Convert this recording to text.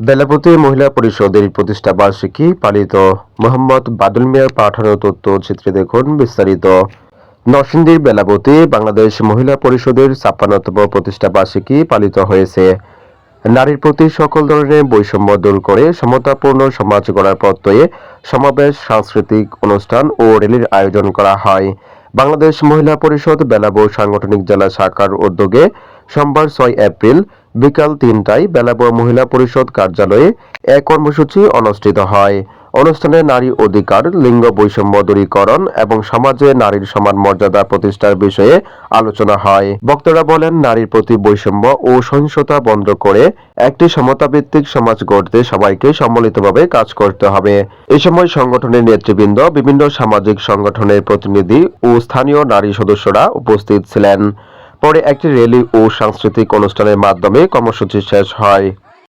বেলাপতি মহিলা পরিষদের প্রতিষ্ঠা বার্ষিকী পালিত। মোহাম্মদ বাদল মিয়ার পাঠানো তথ্যচিত্রে দেখুন বিস্তারিত। নরসিংদীর বেলাবতী বাংলাদেশ মহিলা পরিষদের ৫৬তম প্রতিষ্ঠা বার্ষিকী পালিত হয়েছে। নারীর প্রতি সকল ধরনের বৈষম্য দূর করে সমতাপূর্ণ সমাজ গড়ার প্রত্যয়ে সমাবেশ, সাংস্কৃতিক অনুষ্ঠান ও র্যালির আয়োজন করা হয়। বাংলাদেশ মহিলা পরিষদ বেলাবো সাংগঠনিক জেলা শাখার উদ্যোগে সোমবার ৬ এপ্রিল বিকাল ৩টায় বেলাবো মহিলা পরিষদ কার্যালয়ে এক কর্মসূচি অনুষ্ঠিত হয়। অনুষ্ঠানে নারী অধিকার, লিঙ্গ বৈষম্য দূরীকরণ এবং সমাজে নারীর সমান মর্যাদা প্রতিষ্ঠার বিষয়ে আলোচনা হয়। বক্তারা বলেন, নারীর প্রতি বৈষম্য ও সহিংসতা বন্ধ করে একটি সমতাভিত্তিক সমাজ গড়তে সবাইকে সম্মিলিতভাবে কাজ করতে হবে। এ সময় সংগঠনের নেতৃবৃন্দ, বিভিন্ন সামাজিক সংগঠনের প্রতিনিধি ও স্থানীয় নারী সদস্যরা উপস্থিত ছিলেন। পরে একটি র্যালি ও সাংস্কৃতিক অনুষ্ঠানের মাধ্যমে কর্মসূচি শেষ হয়।